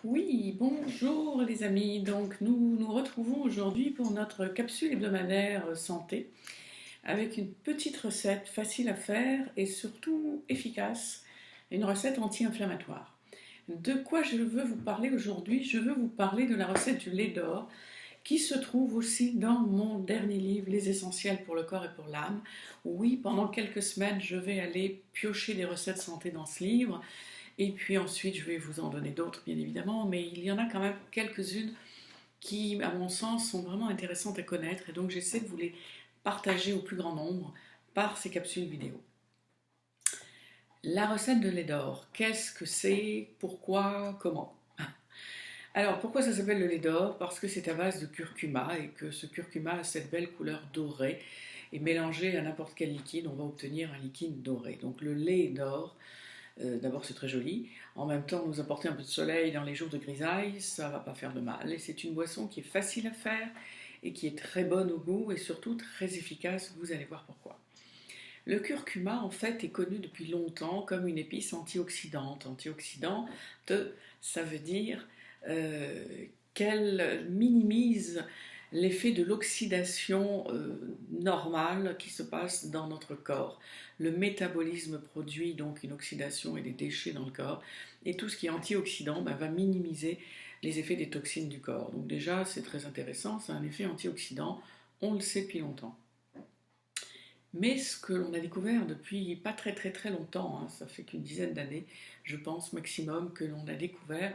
Oui, bonjour les amis. Donc nous nous retrouvons aujourd'hui pour notre capsule hebdomadaire santé avec une petite recette facile à faire et surtout efficace, une recette anti-inflammatoire. De quoi je veux vous parler aujourd'hui? Je veux vous parler de la recette du lait d'or qui se trouve aussi dans mon dernier livre, Les essentiels pour le corps et pour l'âme. Oui, pendant quelques semaines, je vais aller piocher des recettes santé dans ce livre. Et puis ensuite, je vais vous en donner d'autres, bien évidemment, mais il y en a quand même quelques-unes qui, à mon sens, sont vraiment intéressantes à connaître. Et donc, j'essaie de vous les partager au plus grand nombre par ces capsules vidéo. La recette de lait d'or, qu'est-ce que c'est? Pourquoi? Comment? Alors, pourquoi ça s'appelle le lait d'or? Parce que c'est à base de curcuma et que ce curcuma a cette belle couleur dorée. Et mélangé à n'importe quel liquide, on va obtenir un liquide doré. Donc, le lait d'or. D'abord, c'est très joli. En même temps, nous apporter un peu de soleil dans les jours de grisaille, ça ne va pas faire de mal. Et c'est une boisson qui est facile à faire et qui est très bonne au goût et surtout très efficace. Vous allez voir pourquoi. Le curcuma, en fait, est connu depuis longtemps comme une épice antioxydante. Antioxydante, ça veut dire euh, qu'elle minimise l'effet de l'oxydation normale qui se passe dans notre corps. Le métabolisme produit donc une oxydation et des déchets dans le corps, et tout ce qui est antioxydant va minimiser les effets des toxines du corps. Donc déjà, c'est très intéressant, c'est un effet antioxydant, on le sait depuis longtemps. Mais ce que l'on a découvert depuis pas très longtemps, hein, ça fait qu'une dizaine d'années, je pense maximum, que l'on a découvert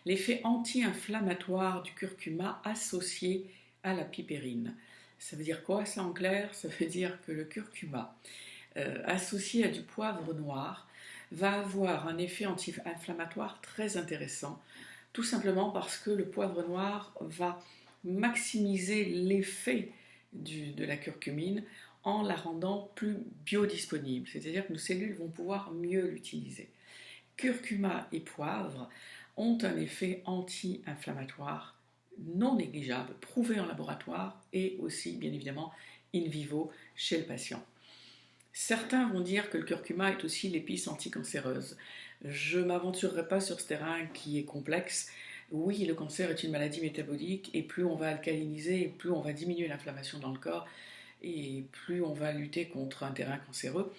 l'effet anti-inflammatoire du curcuma associé à la pipérine. Ça veut dire quoi ça en clair? Ça veut dire que le curcuma associé à du poivre noir va avoir un effet anti-inflammatoire très intéressant, tout simplement parce que le poivre noir va maximiser l'effet de la curcumine en la rendant plus biodisponible, c'est-à-dire que nos cellules vont pouvoir mieux l'utiliser. Curcuma et poivre ont un effet anti-inflammatoire non négligeable, prouvé en laboratoire et aussi, bien évidemment, in vivo chez le patient. Certains vont dire que le curcuma est aussi l'épice anticancéreuse. Je ne m'aventurerai pas sur ce terrain qui est complexe. Oui, le cancer est une maladie métabolique et plus on va alcaliniser, plus on va diminuer l'inflammation dans le corps et plus on va lutter contre un terrain cancéreux.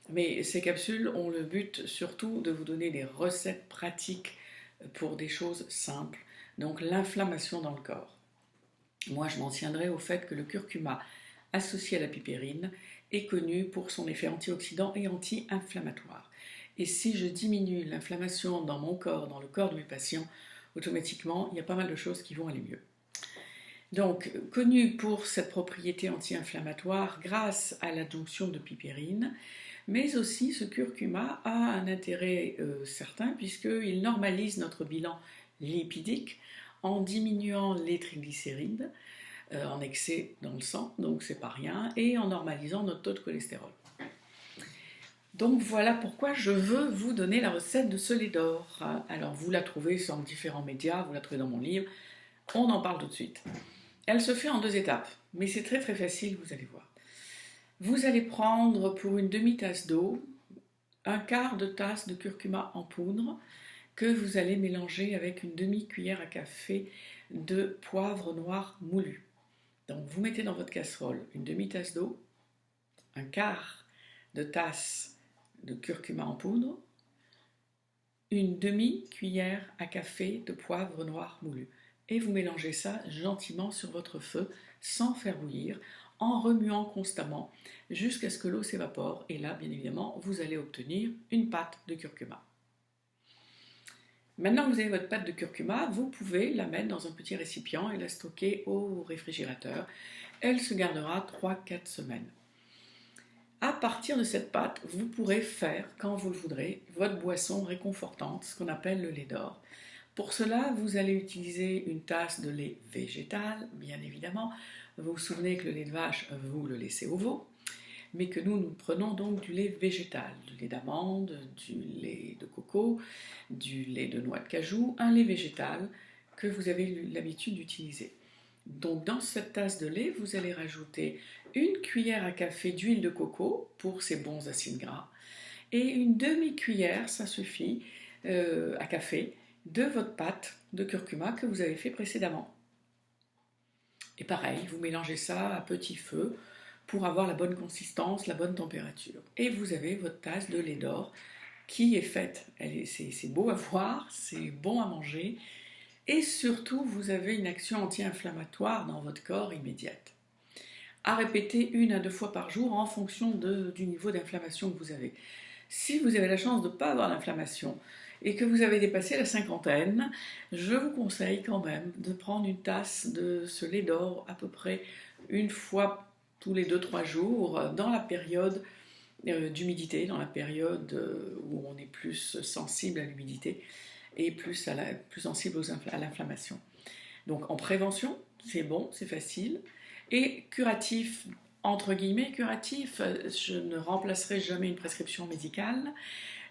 Mais ces capsules ont le but surtout de vous donner des recettes pratiques pour des choses simples, donc l'inflammation dans le corps. Moi, je m'en tiendrai au fait que le curcuma associé à la pipérine est connu pour son effet antioxydant et anti-inflammatoire. Et si je diminue l'inflammation dans mon corps, dans le corps de mes patients, automatiquement, il y a pas mal de choses qui vont aller mieux. Donc, connu pour cette propriété anti-inflammatoire grâce à l'adjonction de pipérine, mais aussi ce curcuma a un intérêt certain puisqu'il normalise notre bilan lipidique en diminuant les triglycérides en excès dans le sang, donc c'est pas rien, et en normalisant notre taux de cholestérol. Donc voilà pourquoi je veux vous donner la recette de ce lait d'or. Alors vous la trouvez sur différents médias, vous la trouvez dans mon livre, on en parle tout de suite. Elle se fait en 2 étapes, mais c'est très facile, vous allez voir. Vous allez prendre pour une demi-tasse d'eau, un quart de tasse de curcuma en poudre que vous allez mélanger avec une demi-cuillère à café de poivre noir moulu. Donc vous mettez dans votre casserole une demi-tasse d'eau, un quart de tasse de curcuma en poudre, une demi-cuillère à café de poivre noir moulu. Et vous mélangez ça gentiment sur votre feu sans faire bouillir, en remuant constamment jusqu'à ce que l'eau s'évapore. Et là, bien évidemment, vous allez obtenir une pâte de curcuma. Maintenant que vous avez votre pâte de curcuma, vous pouvez la mettre dans un petit récipient et la stocker au réfrigérateur. Elle se gardera 3-4 semaines. À partir de cette pâte, vous pourrez faire, quand vous le voudrez, votre boisson réconfortante, ce qu'on appelle le lait d'or. Pour cela, vous allez utiliser une tasse de lait végétal, bien évidemment. Vous vous souvenez que le lait de vache, vous le laissez au veau, mais que nous prenons donc du lait végétal, du lait d'amande, du lait de coco, du lait de noix de cajou, un lait végétal que vous avez l'habitude d'utiliser. Donc dans cette tasse de lait, vous allez rajouter une cuillère à café d'huile de coco pour ces bons acides gras et une demi-cuillère, ça suffit, à café de votre pâte de curcuma que vous avez fait précédemment. Et pareil, vous mélangez ça à petit feu pour avoir la bonne consistance, la bonne température. Et vous avez votre tasse de lait d'or qui est faite. C'est beau à voir, c'est bon à manger. Et surtout, vous avez une action anti-inflammatoire dans votre corps immédiate. À répéter 1 à 2 fois par jour en fonction du niveau d'inflammation que vous avez. Si vous avez la chance de ne pas avoir l'inflammation et que vous avez dépassé la cinquantaine, je vous conseille quand même de prendre une tasse de ce lait d'or à peu près 1 fois tous les 2-3 jours dans la période d'humidité, dans la période où on est plus sensible à l'humidité et plus sensible à l'inflammation. Donc en prévention, c'est bon, c'est facile. Et curatif, entre guillemets, curatif, je ne remplacerai jamais une prescription médicale,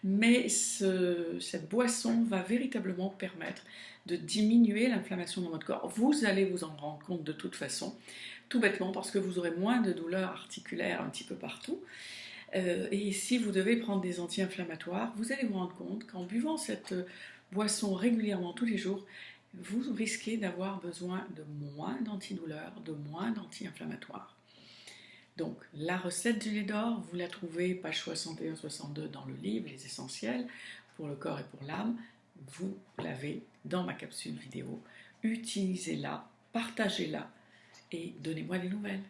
mais cette boisson va véritablement permettre de diminuer l'inflammation dans votre corps. Vous allez vous en rendre compte de toute façon, tout bêtement parce que vous aurez moins de douleurs articulaires un petit peu partout. Et si vous devez prendre des anti-inflammatoires, vous allez vous rendre compte qu'en buvant cette boisson régulièrement tous les jours, vous risquez d'avoir besoin de moins d'antidouleurs, de moins d'anti-inflammatoires. Donc, la recette du lait d'or, vous la trouvez page 61-62 dans le livre Les Essentiels pour le corps et pour l'âme. Vous l'avez dans ma capsule vidéo. Utilisez-la, partagez-la et donnez-moi des nouvelles.